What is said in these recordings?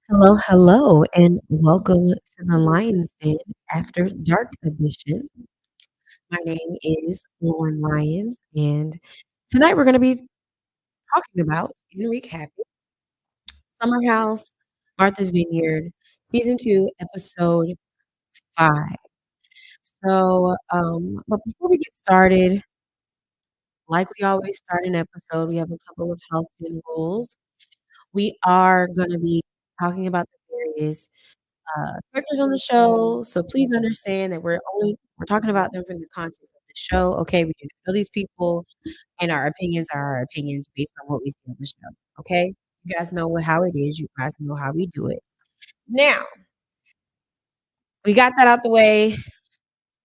Hello, hello, and welcome to the Lions Den After Dark edition. My name is Loren Lyons, and tonight we're going to be talking about and recapping Summer House, Martha's Vineyard, Season 2, Episode 5. But before we get started, like we always start an episode, we have a couple of house den rules. We are going to be talking about the various characters on the show. So please understand that we're talking about them from the context of the show. Okay, we do know these people, and our opinions are our opinions based on what we see on the show. Okay, you guys know how it is. You guys know how we do it. Now we got that out the way.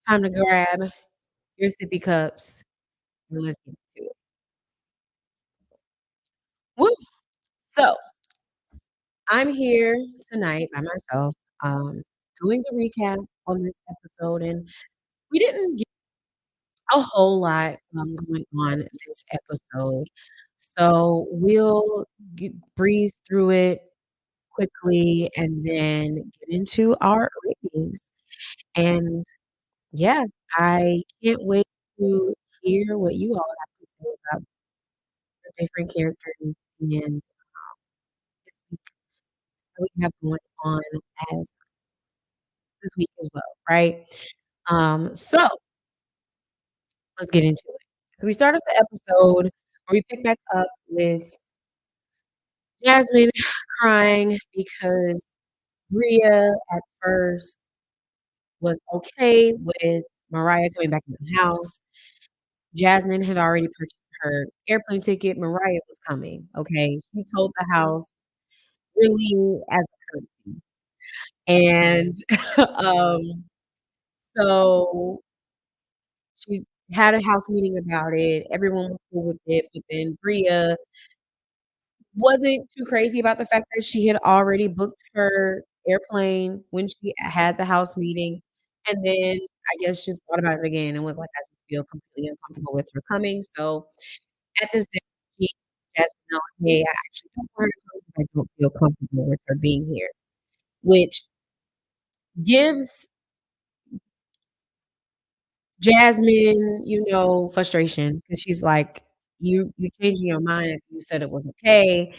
Time to grab your sippy cups and let's get into it. Woo! So I'm here tonight by myself, doing the recap on this episode, and we didn't a whole lot, going on this episode. So we'll breeze through it quickly and then get into our ratings. And yeah, I can't wait to hear what you all have to say about the different characters and this week that we have going on as this week as well, right? So let's get into it. So we start off the episode where we pick back up with Jasmine crying because Bria at first was okay with Mariah coming back into the house. Jasmine had already purchased her airplane ticket. Mariah was coming, okay? She told the house really as a courtesy. And um, so she had a house meeting about it. Everyone was cool with it, but then Bria wasn't too crazy about the fact that she had already booked her airplane when she had the house meeting, and then I guess just thought about it again and was like, "I just feel completely uncomfortable with her coming." So at this day, she let Jasmine know, "Hey, I actually don't want her to come because I don't feel comfortable with her being here," which gives Jasmine, frustration because she's like, "You changing your mind after you said it was okay."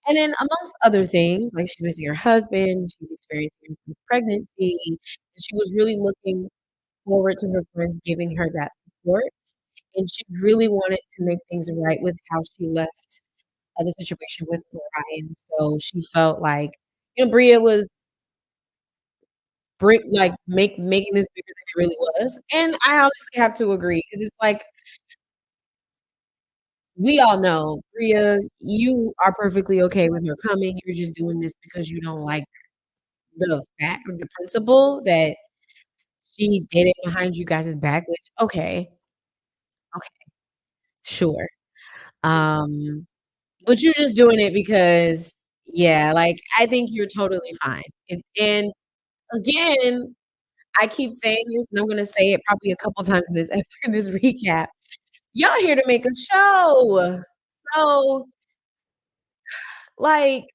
And then amongst other things, like she's missing her husband, she's experiencing a pregnancy, and she was really looking forward to her friends giving her that support, and she really wanted to make things right with how she left, the situation with Ryan. So she felt like, Bria was making this bigger than it really was, and I honestly have to agree because it's like, we all know, Bria, you are perfectly okay with her coming, you're just doing this because you don't like the fact of the principle that she did it behind you guys' back, which okay, sure. Um, but you're just doing it because yeah, like, I think you're totally fine. And again, I keep saying this, and I'm gonna say it probably a couple times in this in this recap. Y'all here to make a show. So, like,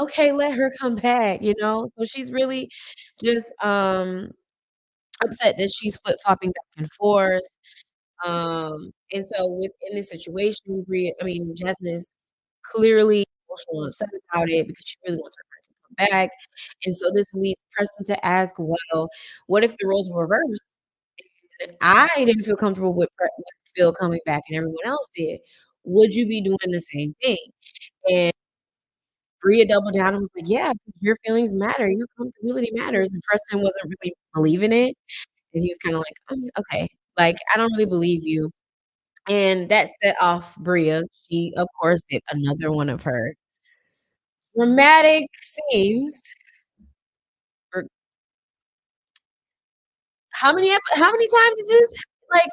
okay, let her come back, you know? So she's really just, upset that she's flip-flopping back and forth. And so within this situation, Jasmine is clearly emotional and upset about it because she really wants her friend to come back. And so this leads Preston to ask, well, what if the roles were reversed? And I didn't feel comfortable with Phil coming back and everyone else did. Would you be doing the same thing? And Bria doubled down and was like, yeah, your feelings matter, your comfortability matters. And Preston wasn't really believing it. And he was kind of like, okay, like, I don't really believe you. And that set off Bria. She, of course, did another one of her dramatic scenes. Or how many times is this? Like,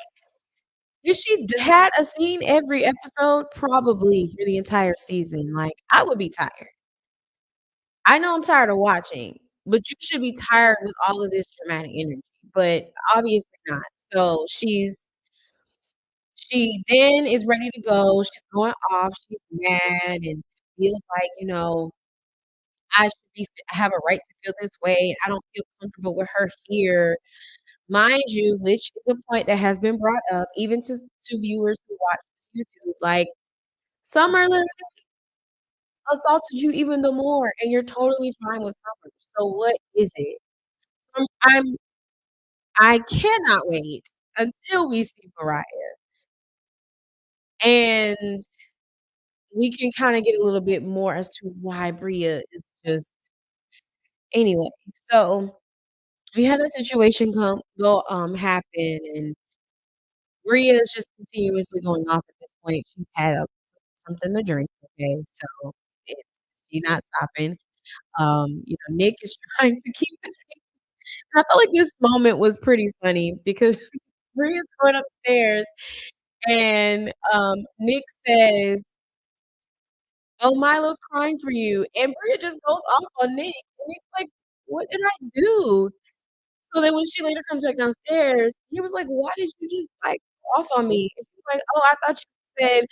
if she had a scene every episode, probably for the entire season. Like, I would be tired. I know I'm tired of watching, but you should be tired with all of this dramatic energy, but obviously not. So she then is ready to go. She's going off. She's mad and feels like, I should be I have a right to feel this way. I don't feel comfortable with her here. Mind you, which is a point that has been brought up even to viewers who watch this YouTube, like, Summer literally assaulted you even the more, and you're totally fine with Summer. So what is it? I'm I cannot wait until we see Mariah, and we can kinda get a little bit more as to why Bria is just anyway. So, we had that situation happen, and Bria is just continuously going off at this point. She's had something to drink, okay, so it she's not stopping. Nick is trying to keep I felt like this moment was pretty funny because Bria's going upstairs and, Nick says, "Oh, Milo's crying for you," and Bria just goes off on Nick, and Nick's like, "What did I do?" So then when she later comes back downstairs, he was like, "Why did you just, like, go off on me?" And she's like, "Oh, I thought you said,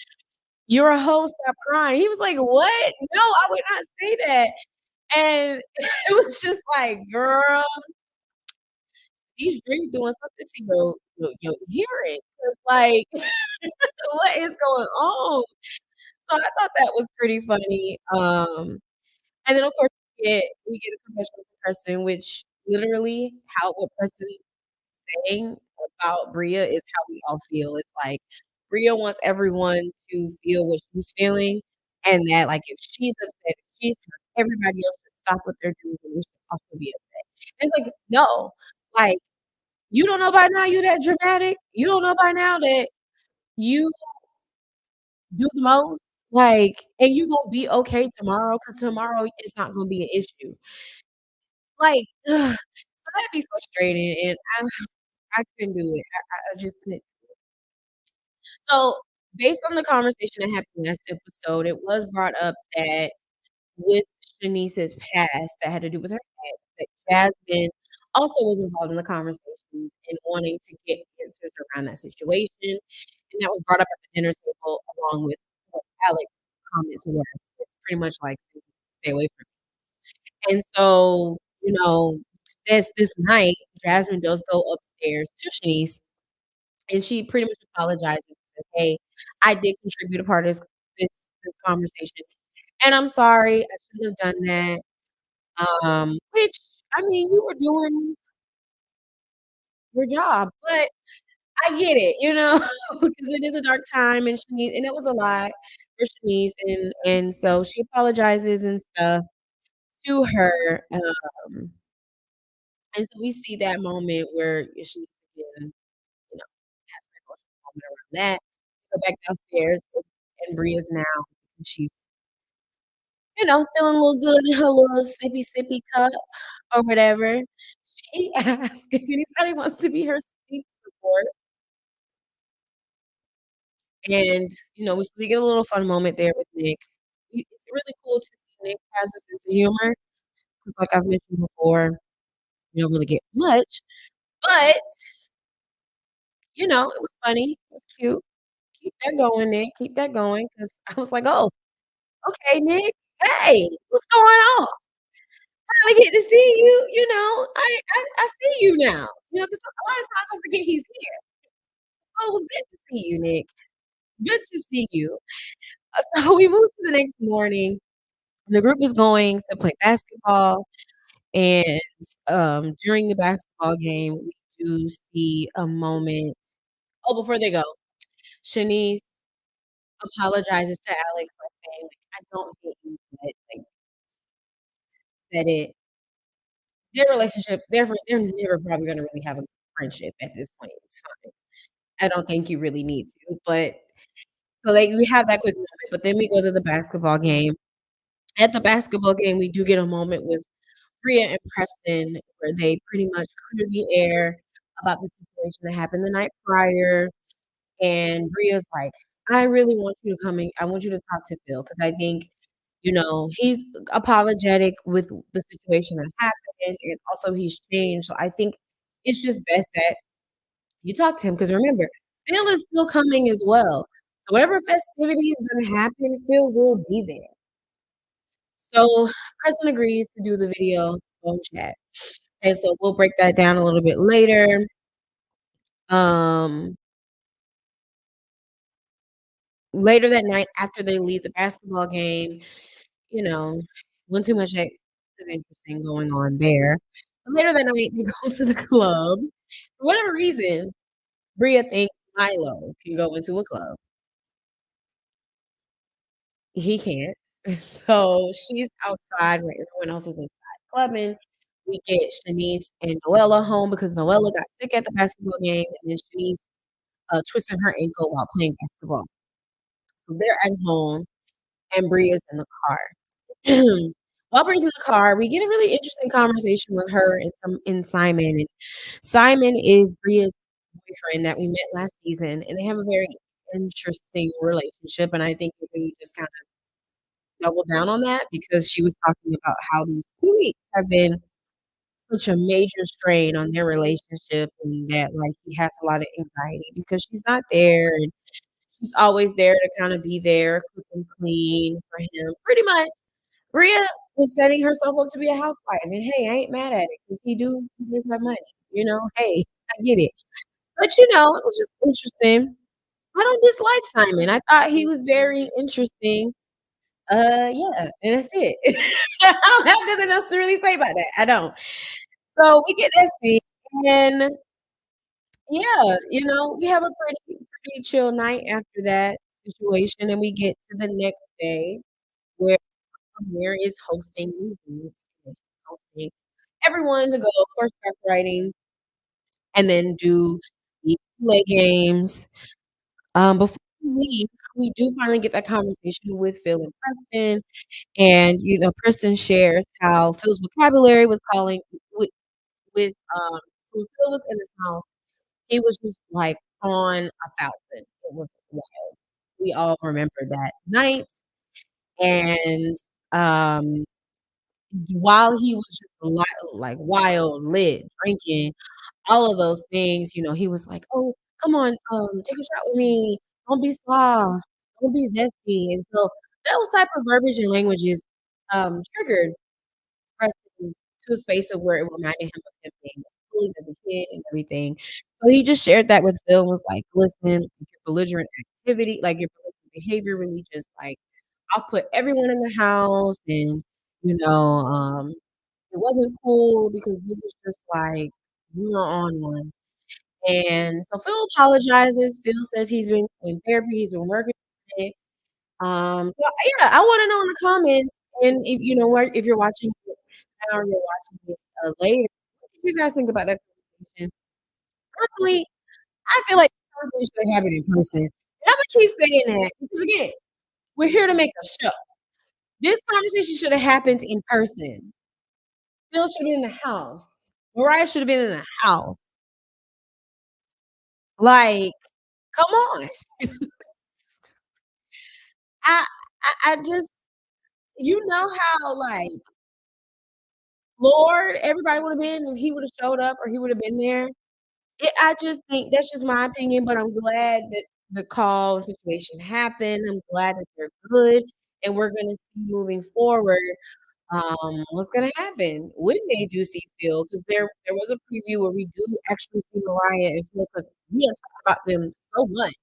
'You're a hoe, stop crying.'" He was like, "What? No, I would not say that." And it was just like, "Girl, these drinks doing something to your hearing." 'Cause, like, what is going on? So I thought that was pretty funny. And then, of course, we get a confession from Preston, which literally how what Preston saying about Bria is how we all feel. It's like Bria wants everyone to feel what she's feeling, and that, like, if she's upset, if she's hurt, everybody else should stop what they're doing and they should also be upset. And it's like, no, like, you don't know by now you that dramatic? You don't know by now that you do the most? Like, and you gonna be okay tomorrow? Cause tomorrow is not gonna be an issue. Like, ugh, so that'd be frustrating, and I couldn't do it. I just couldn't. So, based on the conversation that happened last episode, it was brought up that with Shanice's past that had to do with her ex, that Jasmine also was involved in the conversations and wanting to get answers around that situation, and that was brought up at the dinner table along with what Alex's comments were pretty much like, "Stay away from me." And so, this night, Jasmine does go upstairs to Shanice, and she pretty much apologizes and says, "Hey, I did contribute a part of this conversation, and I'm sorry, I shouldn't have done that." Which, I mean, you were doing your job, but I get it, because it is a dark time and it was a lot for Shanice, and so she apologizes and stuff to her, and so we see that moment where Shanice again, has her emotional moment around that. Go back downstairs, and Bria's now she's, feeling a little good in her little sippy sippy cup or whatever. She asked if anybody wants to be her sleep support, and, we get a little fun moment there with Nick. It's really cool to see Nick has a sense of humor, 'cause like I've mentioned before, we don't really get much, but, it was funny, it was cute. Keep that going, Nick, keep that going, 'cause I was like, "Oh, okay, Nick. Hey, what's going on? Finally get to see you, I see you now." 'Cause a lot of times I forget he's here. So it was good to see you, Nick. Good to see you. So we moved to the next morning. The group is going to play basketball, and, during the basketball game, we do see a moment before they go, Shanice apologizes to Alex by saying, like, "I don't hate you, but, like, that it" their relationship, they're never probably gonna really have a friendship at this point in time. I don't think you really need to, but so we have that quick moment, but then we go to the basketball game. At the basketball game, we do get a moment with Bria and Preston where they pretty much clear the air about the situation that happened the night prior, and Bria's like, "I really want you to come in I want you to talk to Phil because I think, he's apologetic with the situation that happened, and also he's changed, so I think it's just best that you talk to him because remember, Phil is still coming as well. So whatever festivity is gonna happen, Phil will be there." So Preston agrees to do the video phone chat, and so we'll break that down a little bit later. Um, Later that night after they leave the basketball game, you know, wasn't too much that is interesting going on there. But later that night, they go to the club. For whatever reason, Bria thinks Milo can go into a club. He can't. So she's outside where everyone else is inside clubbing. We get Shanice and Noella home because Noella got sick at the basketball game, and then Shanice twisted her ankle while playing basketball. So they're at home, and Bria's in the car. While Bria's in the car, we get a really interesting conversation with her and Simon. And Simon is Bria's boyfriend that we met last season, and they have a very interesting relationship. And I think if we just kind of double down on that because she was talking about how these 2 weeks have been such a major strain on their relationship and that, like, he has a lot of anxiety because she's not there, and she's always there to kinda be there, cook and clean for him. Pretty much, Bria is setting herself up to be a housewife, and hey, I ain't mad at it 'cause he does have money, you know? Hey, I get it. But, it was just interesting. I don't dislike Simon. I thought he was very interesting. Yeah, and that's it. I don't have nothing else to really say about that. I don't. So we get that scene, and yeah, we have a pretty chill night after that situation, and we get to the next day where Amir is hosting events, and hosting everyone to go horseback riding and then do the relay games. Before we leave, we do finally get that conversation with Phil and Preston. And, Kristen shares how Phil's vocabulary was calling with, when Phil was in the house, he was just, like, on 1,000. It was wild. We all remember that night, and, um, while he was just like, wild, lit, drinking, all of those things, he was like, "Oh, come on, take a shot with me. Don't be soft. Don't be zesty." And so those type of verbiage and languages, triggered Preston to a space of where it reminded him of him being bullied as a kid and everything. So he just shared that with Phil and was like, "Listen, your belligerent activity, like, your belligerent behavior really just, like, I'll put everyone in the house and, you know, um, it wasn't cool because it was just like, you were on one." And so Phil apologizes. Phil says he's been in therapy, he's been working on it. Yeah, I wanna know in the comments, and if you're watching it now or you're watching it, later, what did you guys think about that conversation? Personally, I feel like this conversation should happen in person, and Imma keep saying that because, again, we're here to make a show. This conversation should have happened in person. Phil should have been in the house. Mariah should have been in the house. Like, come on. I I just how, like, Lord, everybody would have been if he would have showed up or he would have been there. I just think that's just my opinion, but I'm glad that the call situation happened. I'm glad that they're good, and we're gonna see moving forward, what's gonna happen when they do see Phil, because there was a preview where we do actually see Mariah and Phil, because we have talked about them so much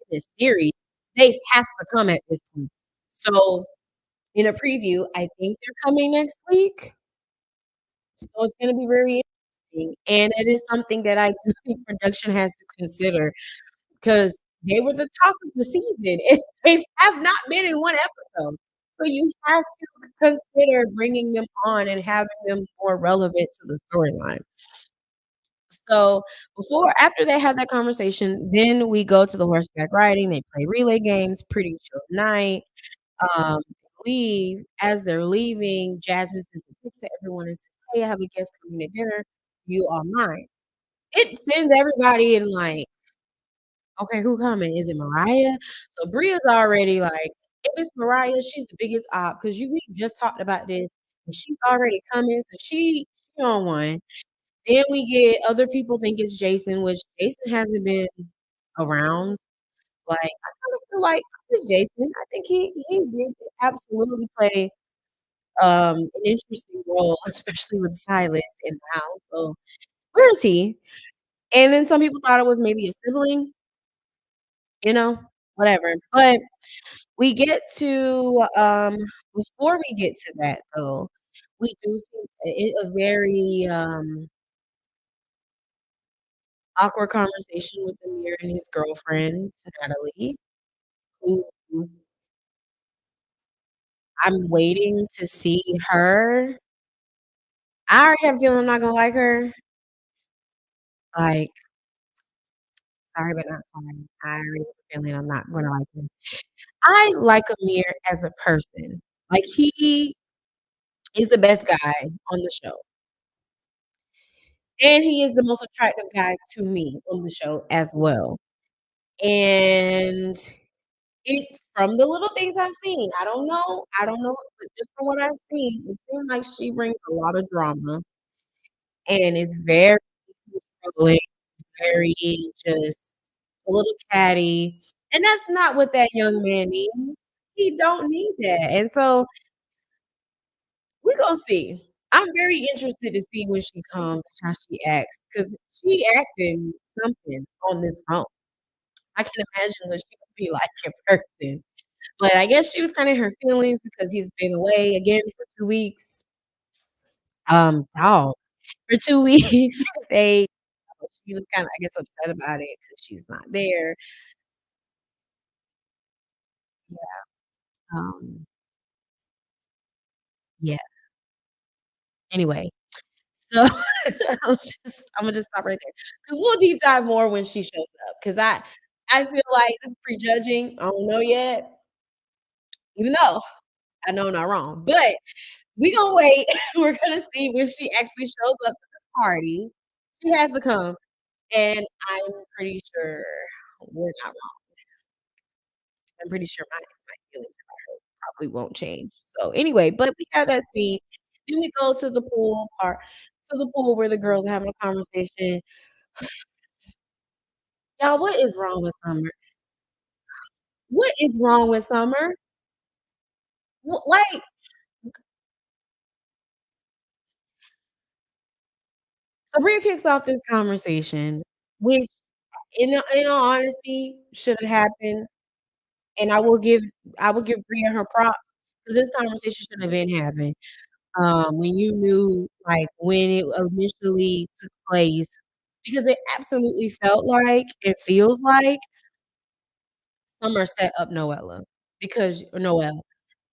in this series. They have to come at this point. So, in a preview, I think they're coming next week. So it's gonna be very interesting, and it is something that I do think production has to consider because they were the talk of the season, and they have not been in one episode. So you have to consider bringing them on and having them more relevant to the storyline. So after they have that conversation, then we go to the horseback riding, they play relay games, pretty chill night. Leave. As they're leaving, Jasmine sends a text to everyone and says, "Hey, I have a guest coming to dinner. You are mine." It sends everybody in like, "Okay, who coming? Is it Mariah?" So Bria's already like, if it's Mariah, she's the biggest op because we just talked about this, and she's already coming, so she on one. Then we get other people think it's Jason, which Jason hasn't been around. Like, I kinda feel like it's Jason. I think he did absolutely play an interesting role, especially with Silas in the house, so where is he? And then some people thought it was maybe a sibling, you know, whatever, but we get to, before we get to that though, we do see a very, awkward conversation with Amir and his girlfriend, Natalie, who I'm waiting to see her. I already have a feeling I'm not gonna like her. Like, sorry, but not sorry. I already have a feeling I'm not gonna like her. I like Amir as a person. Like, he is the best guy on the show, and he is the most attractive guy to me on the show as well. And it's from the little things I've seen. I don't know, but just from what I've seen, it seems like she brings a lot of drama and is very controlling, very just a little catty, and that's not what that young man needs. He don't need that, and so we gonna see. I'm very interested to see when she comes and how she acts, 'cause she acting something on this phone. I can imagine what she would be like in person. But I guess she was kinda in her feelings because he's been away again for 2 weeks. Dog, for 2 weeks, they she was kinda, I guess, upset about it because she's not there. Yeah, um, yeah. Anyway, so Imma just stop right there because 'cause we'll deep dive more when she shows up. Because I feel like this is prejudging, I don't know yet, even though I know I'm not wrong, but we gonna wait. We're gonna see when she actually shows up to this party. She has to come. And I'm pretty sure we're not wrong. I'm pretty sure my feelings about her probably won't change. So, anyway, but we have that scene. Then we go to the pool part to the pool where the girls are having a conversation. Y'all, what is wrong with Summer? What is wrong with Summer? Like, Sabria kicks off this conversation, which in all honesty should have happened, and I will give Bria her props because this conversation shouldn't have been happening. When you knew, like, when it initially took place, because it absolutely felt like it feels like Summer set up Noella because Noelle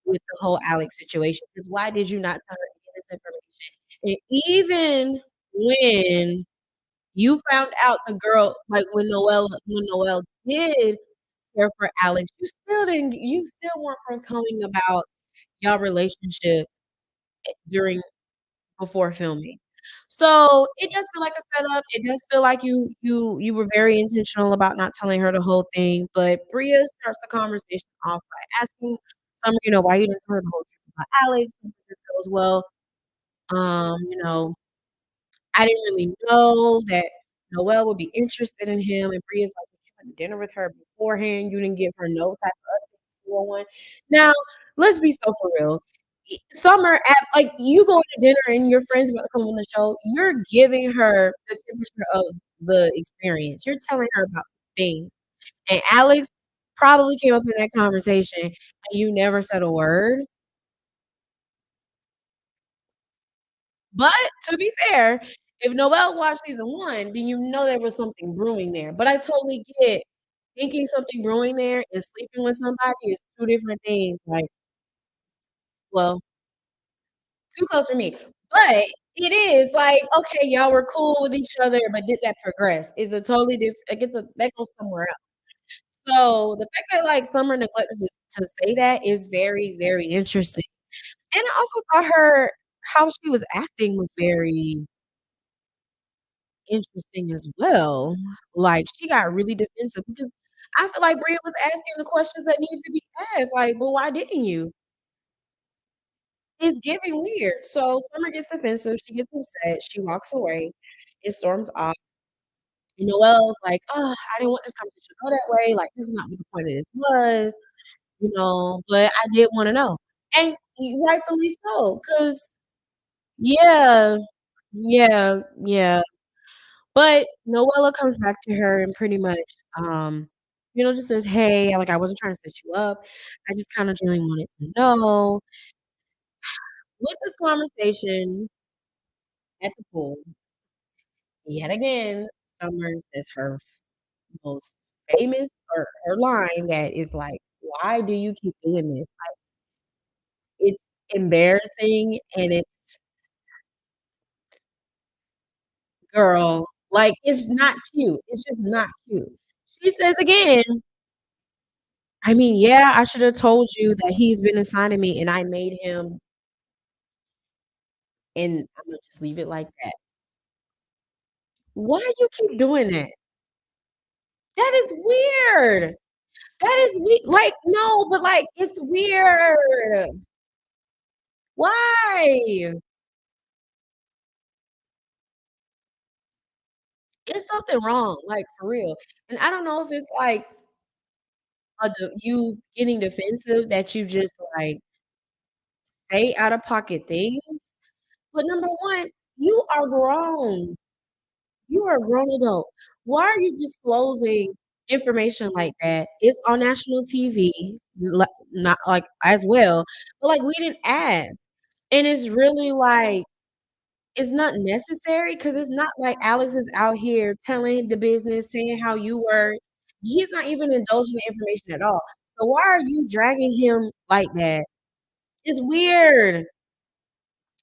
with the whole Alex situation, because why did you not tell her any of this information? And even when you found out the girl like, when Noelle did care for Alex, you still weren't forthcoming about y'all relationship during before filming. So, it does feel like a setup, it does feel like you were very intentional about not telling her the whole thing, but Bria starts the conversation off by asking Summer, "Why you didn't tell her the whole truth about Alex?" And this goes, "Well, I didn't really know that Noelle would be interested in him," and Bria's like, "But you went to dinner with her beforehand, you didn't give her no type of updates, 201." Now, let's be so for real. Summer at like, you going to dinner and your friend's about to come on the show, you're giving her the temperature of the experience. You're telling her about things, and Alex probably came up in that conversation, and you never said a word. But to be fair, if Noelle watched season 1, then you know there was something brewing there. But I totally get thinking something brewing there and sleeping with somebody is 2 different things. Like, well, too close for me. But it is like, okay, y'all were cool with each other, but did that progress? Is a totally different. Like, that goes somewhere else. So the fact that like Summer neglected to say that is very, very interesting. And I also thought how she was acting was very interesting as well. Like, she got really defensive because I feel like Bria was asking the questions that needed to be asked, like, "Well, why didn't you?" It's giving weird. So Summer gets defensive, she gets upset, she walks away, it storms off, and Noelle's like, "Oh, I didn't want this conversation to go that way, like, this is not what the point of this was, but I did wanna know." And rightfully so, 'cause yeah, yeah, yeah. But Noella comes back to her and pretty much, um, just says, "Hey, like, I wasn't trying to set you up. I just kinda genuinely wanted to know." With this conversation at the pool, yet again, Summer says her most famous or her line that is like, "Why do you keep doing this?" Like, it's embarrassing and it's girl, like, it's not cute. It's just not cute. She says again, "I mean, yeah, I should have told you that he's been assigning me and I made him," and Imma just leave it like that. Why you keep doing that? That is weird. That is like, no, but, like, it's weird. Why? It's something wrong, like, for real, and I don't know if it's, like, you getting defensive that you just, like, say out of pocket things, but number 1, you are grown. You are a grown adult. Why are you disclosing information like that? It's on national TV, not like as well, but, like, we didn't ask, and it's really, like, it's not necessary because it's not like Alex is out here telling the business, saying how you were. He's not even indulging the information at all. So why are you dragging him like that? It's weird,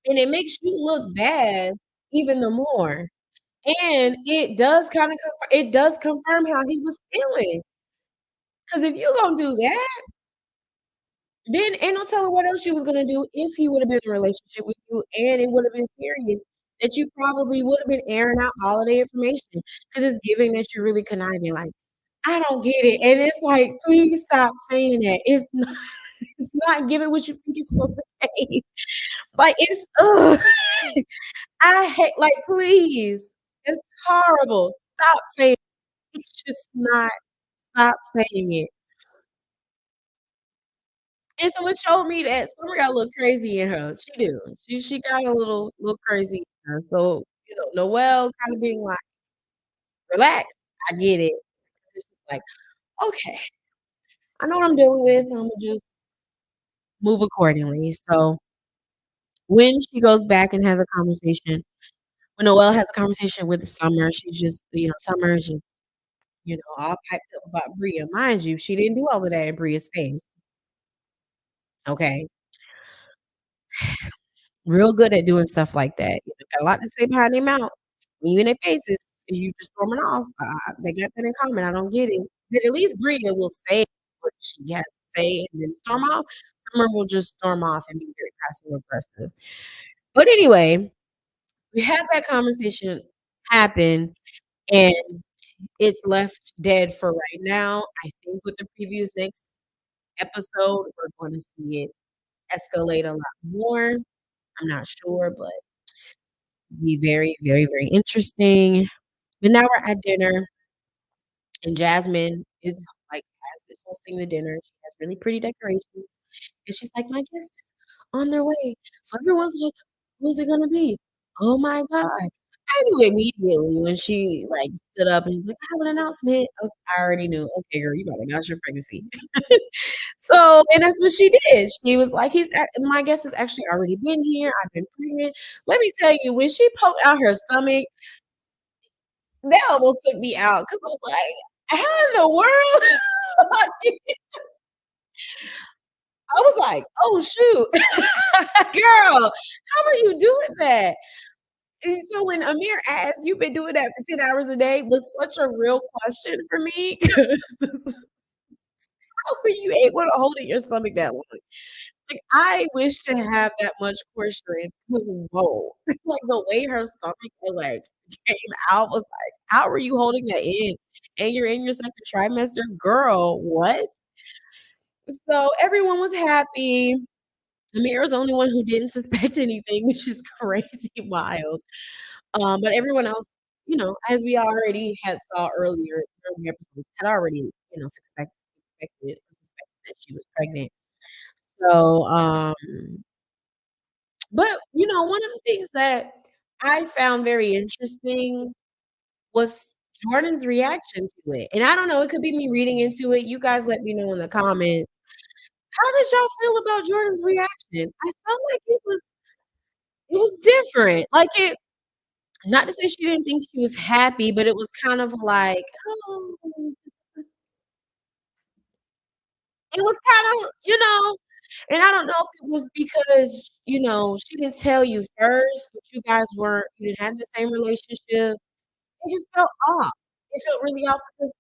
and it makes you look bad even the more. And it does confirm how he was feeling. Because if you gonna do that, then ain't no telling what else you was gonna do if he would have been in a relationship with you and it would have been serious, that you probably would have been airing out all of the information because it's giving that you're really conniving, like, "I don't get it," and it's like, "Please stop saying that." It's not it's not giving what you think it's supposed to say. Like, it's ugh. I hate like, please. It's horrible. Stop saying it's just not. Stop saying it. And so it showed me that Summer got a little crazy in her. She do. She got a little crazy in her. So, Noelle kinda being like, "Relax, I get it." It's just like, "Okay, I know what I'm dealing with, Imma just move accordingly." So, when she goes back and has a conversation when Noelle has a conversation with Summer, she's just Summer is just, all piped up about Bria. Mind you, she didn't do all of that in Bria's face, okay? Real good at doing stuff like that. Got a lot to say behind their mouth. When you in their faces, you just storming off. They got that in common. I don't get it. But at least Bria will say what she has to say and then storm off. Summer will just storm off and be very passive aggressive. But anyway, we had that conversation happen and it's left dead for right now. I think with the previews next episode, we're gonna see it escalate a lot more. I'm not sure, but be very, very, very interesting. But now we're at dinner, and Jasmine is is hosting the dinner. She has really pretty decorations, and she's like, "My guest is on their way." So everyone's like, "Who's it gonna be?" Oh my god! I knew immediately when she stood up and was like, "I have an announcement." Okay, I already knew. Okay, girl, you gotta announce your pregnancy. So, and that's what she did. She was like, my guest has actually already been here. I've been pregnant. Let me tell you, when she poked out her stomach, that almost took me out because I was like, "How in the world?" Like, I was like, "Oh, shoot. Girl, how are you doing that?" And so when Amir asked, "You've been doing that for 10 hours a day," was such a real question for me 'cause how were you able to hold in your stomach that long? Like, I wish to have that much core strength 'cause whoa, like, the way her stomach came out was like, "How are you holding that in? And you're in your 2nd trimester? Girl, what?" So, everyone was happy. Amir was the only one who didn't suspect anything, which is crazy wild. But everyone else, as we already had saw earlier in the episode, had already, suspected that she was pregnant. So, But, one of the things that I found very interesting was Jordan's reaction to it, and I don't know, it could be me reading into it, you guys let me know in the comments. How did y'all feel about Jordan's reaction? I felt like it was different, like, not to say she didn't think she was happy, but it was kind of like, "Oh." It was kinda and I don't know if it was because, she didn't tell you first, but you didn't have the same relationship. It just felt off. It felt really off because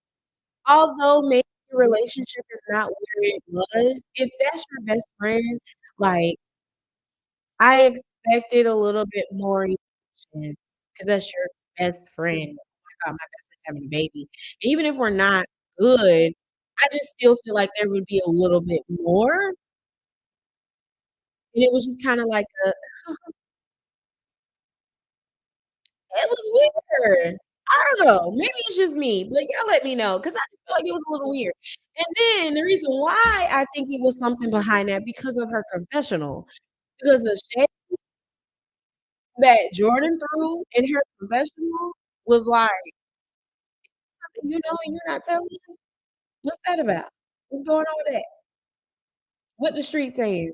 although maybe your relationship is not where it was, if that's your best friend, like, I expected a little bit more emotion because that's your best friend. "Oh my god, my best friend's having a baby." Even if we're not good, I just still feel like there would be a little bit more, and it was just kinda like a it was weird. I don't know, maybe it's just me, but y'all let me know because I just feel like it was a little weird. And then the reason why I think it was something behind that because of her confessional, because the shade that Jordan threw in her confessional was like, "Something and you're not telling us? What's that about? What's going on with that? What the street saying?"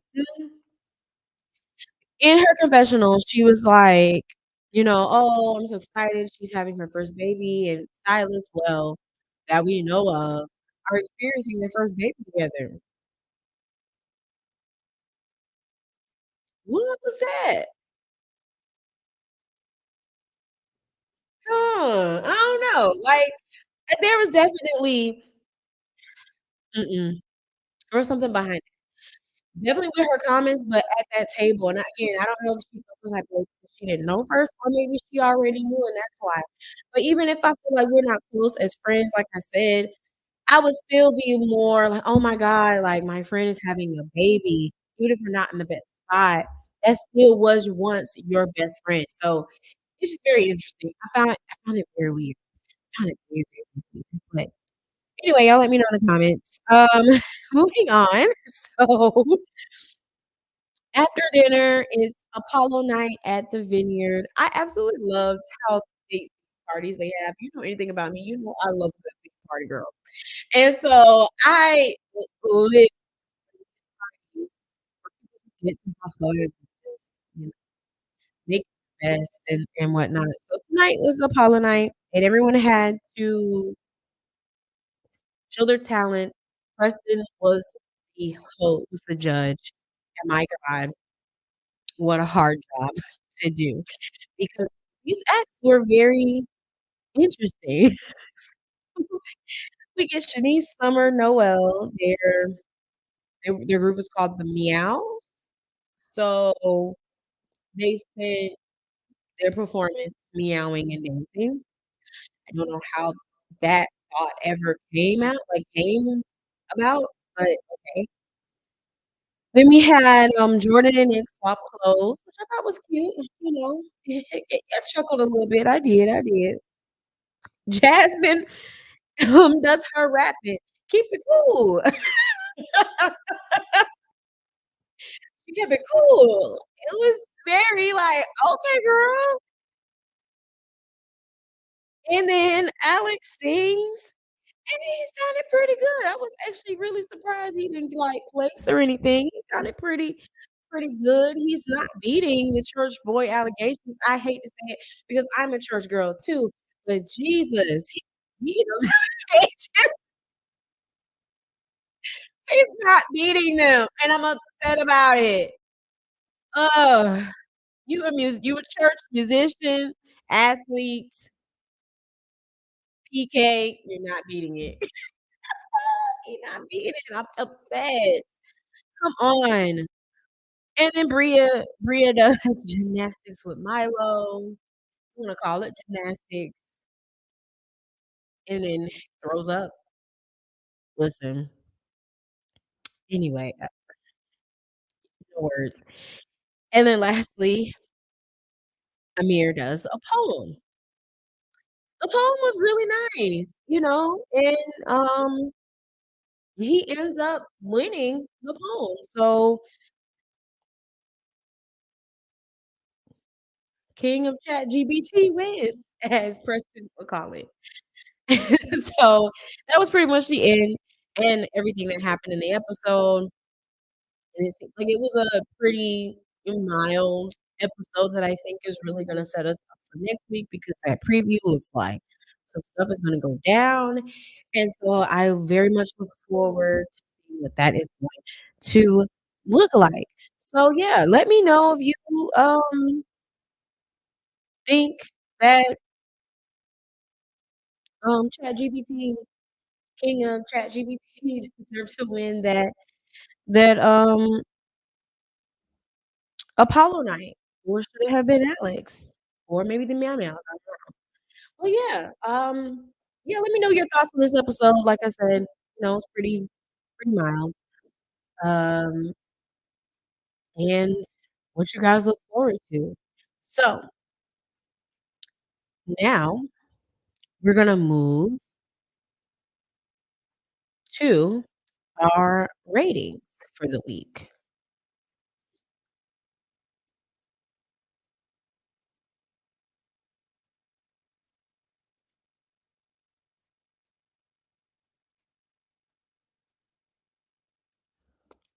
In her confessional, she was like, "Oh, I'm so excited. She's having her first baby, and Silas, well, that we know of, are experiencing their first baby together." What was that? I don't know. Like, there was definitely there was something behind it. Definitely with her comments, but at that table, and again, I don't know if she felt some type of way because she didn't know first, or maybe she already knew, and that's why. But even if I feel like we're not close as friends, like I said, I would still be more like, "Oh my god, like, my friend is having a baby." Even if you're not in the best spot, that still was once your best friend, so it's just very interesting. I found it very weird. I found it very, very weird, but anyway, y'all let me know in the comments. Moving on. So, after dinner, it's Apollo night at the Vineyard. I absolutely loved how big parties they have. You know anything about me, you know I love a good big party girl. And so I lit get to have fun and just, make the best and whatnot. So tonight was Apollo night, and everyone had to show their talent. Preston was was the judge, and my god, what a hard job to do because these acts were very interesting. We get Shanice, Summer, Noel, their group is called the Meows. So they spent their performance meowing and dancing. I don't know how that thought ever came about, but okay. Then we had, Jordan and Nick swap clothes, which I thought was cute, I chuckled a little bit, I did. Jasmine, does her rapping, keeps it cool. She kept it cool. It was very like, "Okay, girl." And then Alex sings, and he sounded pretty good. I was actually really surprised he didn't, like, flex or anything. He sounded pretty good. He's not beating the church boy allegations. I hate to say it because I'm a church girl too, but Jesus, he does he just he's not beating them, and I'm upset about it. Ugh. You a church musician, athlete, PK, you're not beating it. You're not beating it, I'm upset. Come on. And then Bria does gymnastics with Milo, you wanna call it gymnastics, and then throws up. Listen, anyway, no words. And then lastly, Amir does a poem. The poem was really nice, and, he ends up winning the poem, so king of ChatGPT wins, as Preston would call it. So, that was pretty much the end and everything that happened in the episode, and it seemed like it was a pretty mild episode that I think is really gonna set us up for next week because that preview looks like some stuff is gonna go down, and so I very much look forward to seeing what that is going to look like. So, yeah, let me know if you, think that, ChatGPT king of ChatGPT deserves to win that Apollo night, or should it have been Alex? Or maybe the Meow Meows, I don't know. Well, yeah, let me know your thoughts on this episode. Like I said, it's pretty mild. Um, and what you guys look forward to. So, now we're gonna move to our ratings for the week.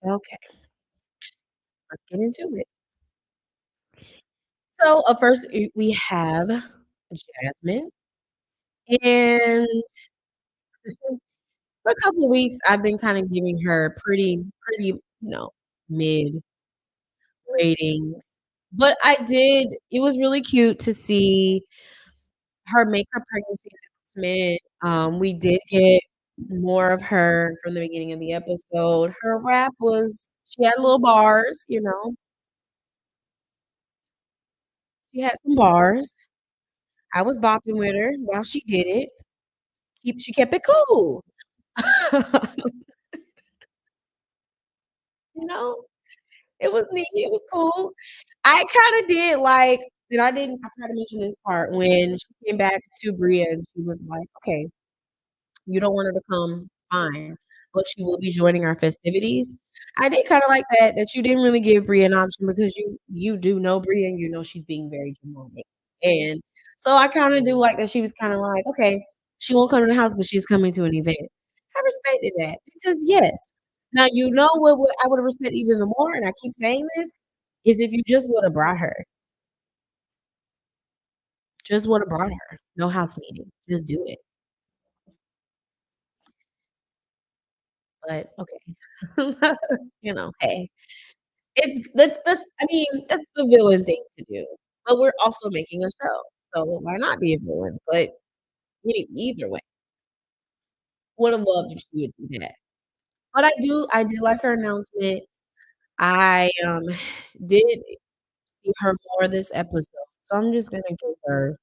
Okay, let's get into it. So, first, we have Jasmine, and for a couple of weeks, I've been kinda giving her pretty, mid ratings, but it was really cute to see her make her pregnancy announcement. We did get more of her from the beginning of the episode. Her rap she had little bars, she had some bars. I was bopping with her while she did it. She kept it cool. You know? It was neat, it was cool. I kinda did like and I forgot to mention this part when she came back to Bria and she was like, "Okay, you don't want her to come, fine, but she will be joining our festivities." I did kinda like that you didn't really give Bria an option because you do know Bria and you know she's being very dramatic, and so I kinda do like that she was kinda like, "Okay, she won't come to the house, but she's coming to an event." I respected that because, yes. Now, what I would have respected even more, and I keep saying this, is if you just woulda brought her. Just woulda brought her. No house meeting. Just do it. But, okay. Hey. That's the villain thing to do, but we're also making a show, so why not be a villain? But either way, would have loved if she would do that. But I do like her announcement. I, did see her more this episode, so I'm just gonna give her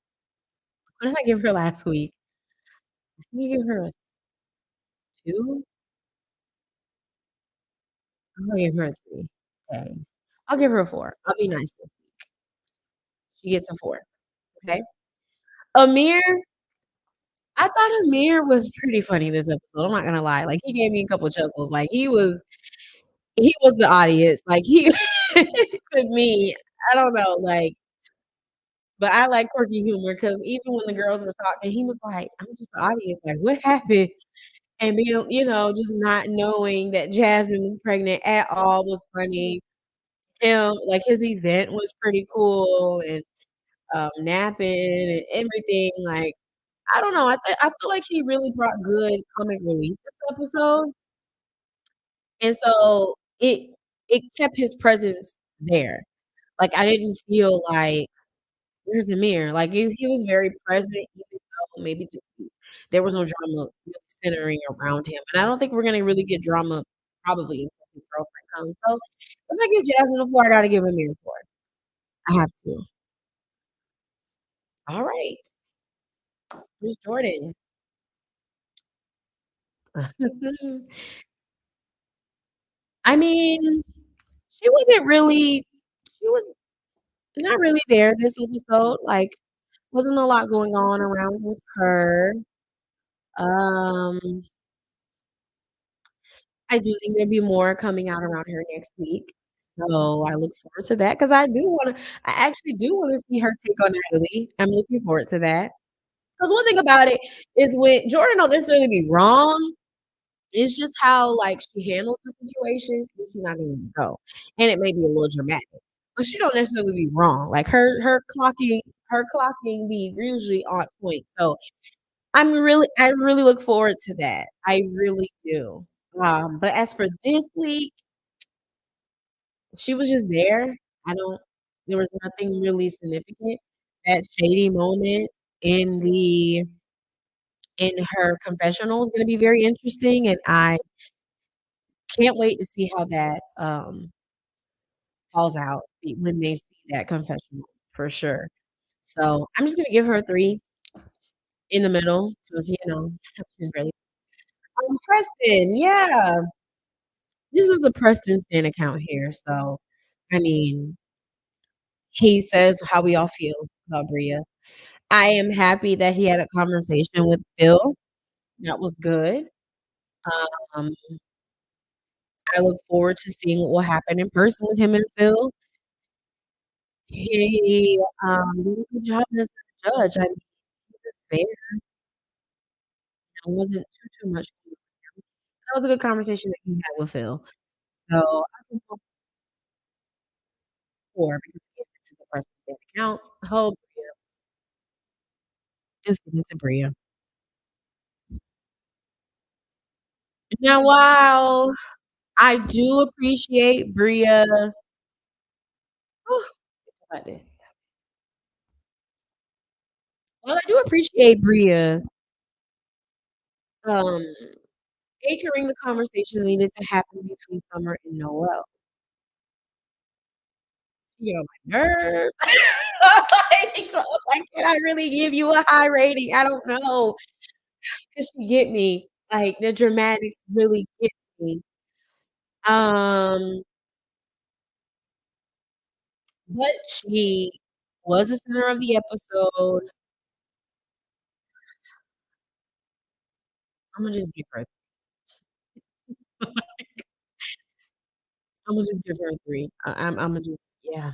what did I give her last week? I think I gave her a 2? I'm gonna give her a 3. Dang. I'll give her a 4. I'll be nice this week. She gets a 4, okay? Amir, I thought Amir was pretty funny this episode, I'm not gonna lie, like, he gave me a couple chuckles, like, he was the audience, like, he to me, I don't know, like but I like quirky humor because even when the girls were talking, he was like, "I'm just the audience, like, what happened?" And being just not knowing that Jasmine was pregnant at all was funny. His event was pretty cool and, napping and everything, like, I don't know, I feel like he really brought good comic relief this episode, and so it kept his presence there. Like, I didn't feel like, "Where's Amir?" Like, he was very present even though maybe there was no drama really centering around him, and I don't think we're gonna really get drama probably until his girlfriend comes, so if I give Jasmine a 4, I gotta give Amir a 4. I have to. Alright, Miss Jordan. I mean, she was not really there this episode, like, wasn't a lot going on around with her. Um, I do think there'd be more coming out around her next week, So, I look forward to that because I actually do wanna see her take on Natalie. I'm looking forward to that. Because one thing about it is when Jordan don't necessarily be wrong, it's just how, like, she handles the situations, and she's not gonna go, and it may be a little dramatic, but she don't necessarily be wrong. Like, her clocking be usually on point, so I really look forward to that. I really do. But as for this week, she was just there. I don't there was nothing really significant. That shady moment in the in her confessional is gonna be very interesting, and I can't wait to see how that, falls out when they see that confessional for sure. So, I'm just gonna give her 3 in the middle because, she's really Preston, yeah. This is a Preston stan account here, so, I mean, he says how we all feel about Bria. I am happy that he had a conversation with Phil. That was good. Um, I look forward to seeing what will happen in person with him and Phil. He, did a good job as a judge. I mean, he was fair. It wasn't too much. That was a good conversation that he had with Phil. So, I can hope for because again, this is a personal bank account. Hope Bria is given to Bria. Now, while I do appreciate Bria about this. Well, I do appreciate Bria, um, anchoring the conversation that needed to happen between Summer and Noel. She get on my nerves. Like, so, like, can I really give you a high rating? I don't know. 'Cause she get me. Like, the dramatics really gets me. Um, but she was the center of the episode. Imma just give her Imma just give her a 3. Imma just yeah.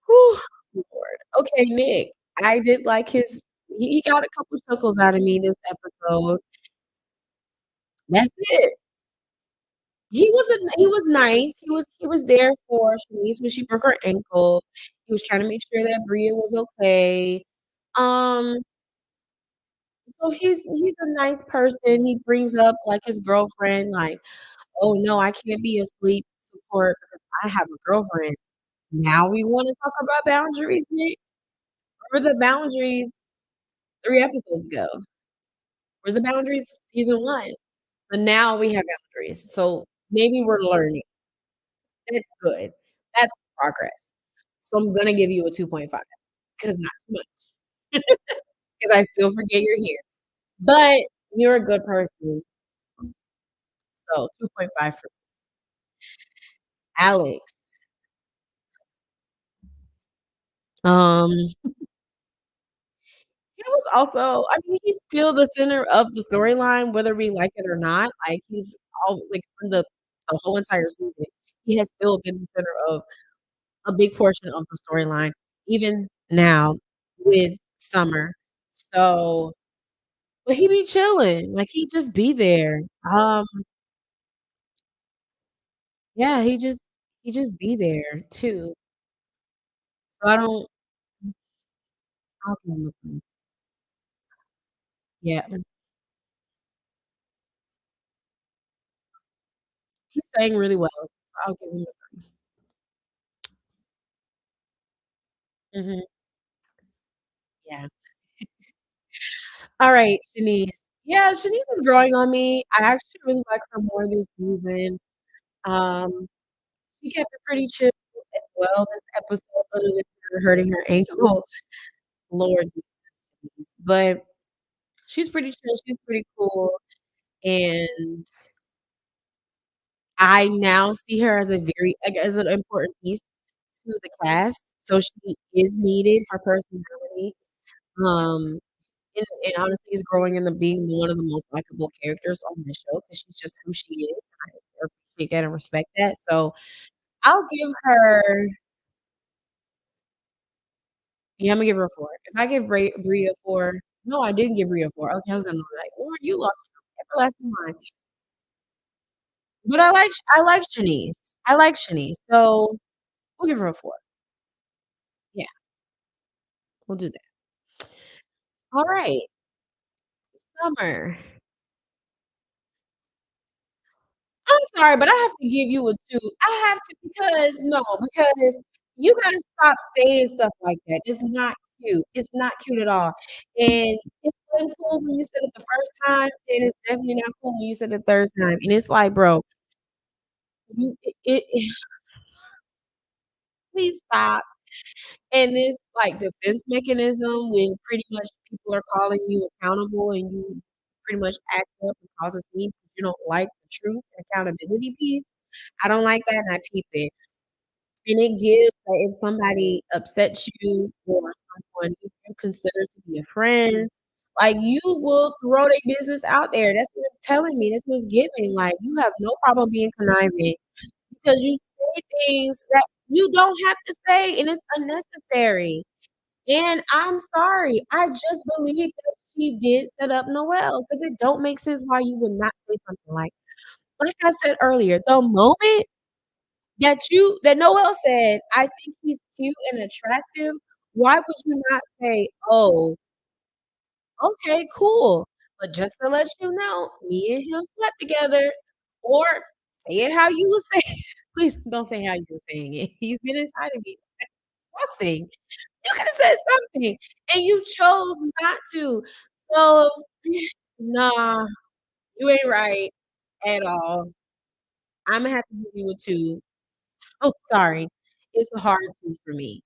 Whew, Lord. Okay, Nick. I did like he got a couple chuckles out of me this episode. That's it. He was nice. He was there for Shanice when she broke her ankle. He was trying to make sure that Bria was okay. Um, so he's a nice person. He brings up, like, his girlfriend, like, "Oh, no, I can't be a sleep support because I have a girlfriend." Now we wanna talk about boundaries, Nick? Where were the boundaries 3 episodes ago? Where's the boundaries season 1? But now we have boundaries, so maybe we're learning. That's good. That's progress. So I'm gonna give you a 2.5 because not too much, because I still forget you're here. But you're a good person, so 2.5 for Alex. Um, he was also I mean, he's still the center of the storyline, whether we like it or not. Like, he's all like, for the whole entire season, he has still been the center of a big portion of the storyline, even now with Summer. So but he be chilling, like, he just be there. Um, yeah, he just be there too. So I don't I'll give him a 3. Yeah, he sang really well. I'll give him a 3. Mhm, yeah. Alright, Shanice. Yeah, Shanice is growing on me. I actually really like her more this season. Um, she kept it pretty chill as well this episode other than her hurting her ankle. Lord Jesus. But she's pretty chill, she's pretty cool, and I now see her as a very like, as an important piece to the cast, so she is needed, her personality, um, and honestly is growing into being one of the most likable characters on the show because she's just who she is, and I appreciate appreciate that and respect that, so I'll give her yeah, Imma give her a 4. If I give Bree a 4 no, I didn't give Bree a 4. Okay, I was gonna be like, "Lauren, you lost your everlasting mind." But I like Shanice. I like Shanice, so we'll give her a 4. Yeah, we'll do that. Alright, Summer. I'm sorry, but I have to give you a 2. I have to because no, because you gotta stop saying stuff like that. It's not cute. It's not cute at all. And it wasn't cool when you said it the first time, and it's definitely not cool when you said it the third time. And it's like, bro, you please stop. And this like defense mechanism when pretty much people are calling you accountable and you pretty much act up and cause a scene because you don't like the truth and accountability piece. I don't like that and I peep it. And it gives like, if somebody upsets you or someone you consider to be a friend, like, you will throw their business out there. That's what it's telling me. That's what it's giving. Like, you have no problem being conniving because you say things that you don't have to say, and it's unnecessary. And I'm sorry, I just believe that she did set up Noelle because it don't make sense why you would not say something like I said earlier, the moment that Noel said, "I think he's cute and attractive," why would you not say, "Oh, okay, cool, but just to let you know, me and him slept together," or say it how you would say it. Please don't say how you were saying it. He's been inside of me. Something. You coulda said something, and you chose not to. So, nah, you ain't right at all. Imma have to give you a 2. Oh, sorry. It's a hard 2 for me,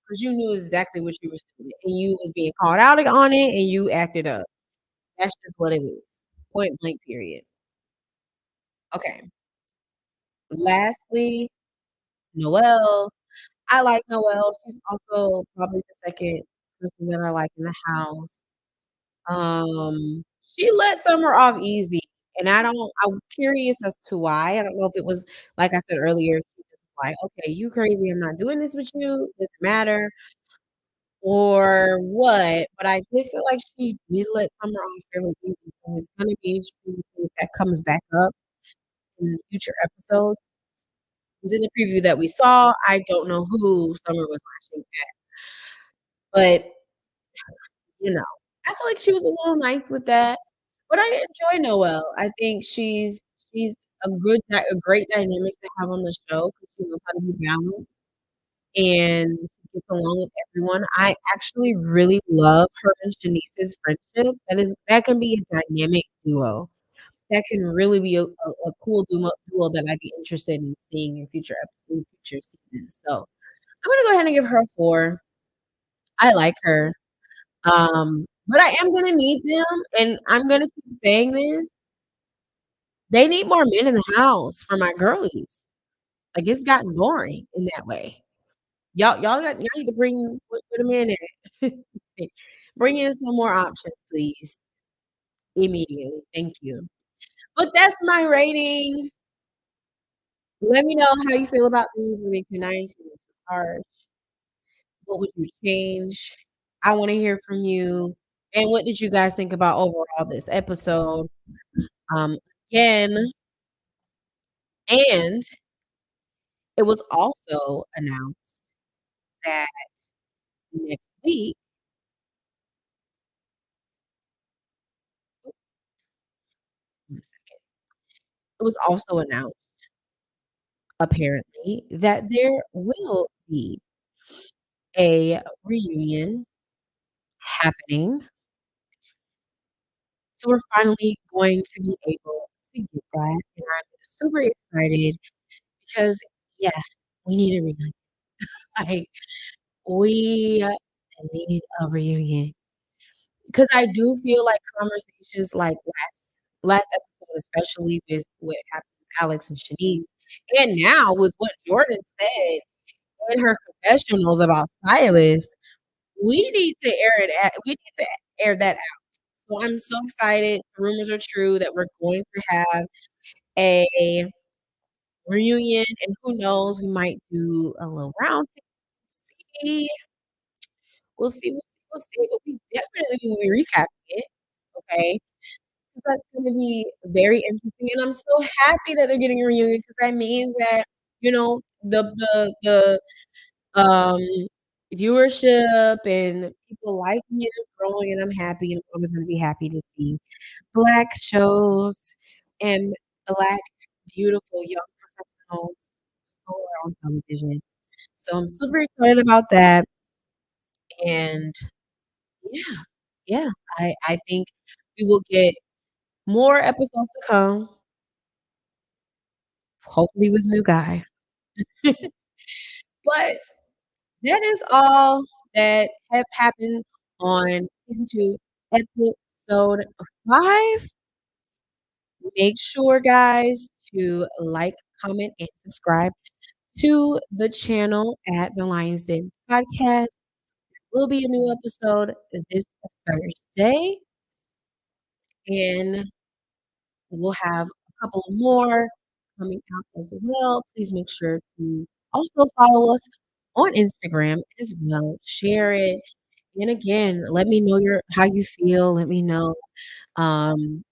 'cause you knew exactly what you was doing, and you was being called out on it, and you acted up. That's just what it is. Point blank period. Okay. Lastly, Noelle. I like Noelle. She's also probably the 2nd person that I like in the house. She let Summer off easy, and I'm curious as to why. I don't know if it was like I said earlier, she was like, "Okay, you crazy, I'm not doing this with you, doesn't matter," or what, but I did feel like she did let Summer off fairly easy, so it's gonna be interesting to see if that comes back up in future episodes. 'Cause in the preview that we saw, I don't know who Summer was lashing at, but, you know, I feel like she was a little nice with that. But I enjoy Noelle. I think she's a great dynamic to have on the show because she knows how to be balanced and she gets along with everyone. I actually really love her and Shanice's friendship. That can be a dynamic duo. That can really be a cool duo that I'd be interested in seeing in future seasons. So I'm gonna go ahead and give her a 4. I like her. But I am gonna need them, and I'm gonna keep saying this. They need more men in the house for my girlies. Like, it's gotten boring in that way. Y'all need to bring put 'em in there. Bring in some more options, please, immediately. Thank you. But that's my ratings. Let me know how you feel about these. Were they too nice? Were they too harsh? What would you change? I wanna hear from you. And what did you guys think about overall this episode? Um, again and it was also announced that next week one second. It was also announced, apparently, that there will be a reunion happening. So we're finally going to be able to get that, and I'm super excited because, yeah, we need a reunion. Like, we need a reunion. 'Cause I do feel like conversations like last episode, especially with what happened with Alex and Shanice, and now with what Jordan said in her confessionals about Silas, we need to air that out. So I'm so excited. The rumors are true that we're going to have a reunion, and who knows, we might do a little round table. See, we'll see, but we definitely will be recapping it, okay? 'Cause that's gonna be very interesting, and I'm so happy that they're getting a reunion because that means that, the viewership and people liking it is growing, and I'm happy, and I'm always gonna be happy to see Black shows and Black beautiful young professionals soar on television. So I'm super excited about that, and yeah, yeah, I think we will get more episodes to come, hopefully with new guys. But that is all that have happened on season 2, episode 5. Make sure, guys, to like, comment, and subscribe to the channel at the Lions Den Podcast. Will be a new episode this Thursday, and we'll have a couple more coming out as well. Please make sure to also follow us on Instagram as well. Share it. And again, let me know how you feel. Let me know um,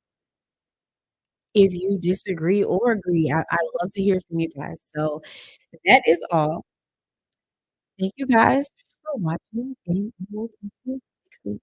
if you disagree or agree. I love to hear from you guys. So that is all. Thank you guys for watching, and we will catch you next week.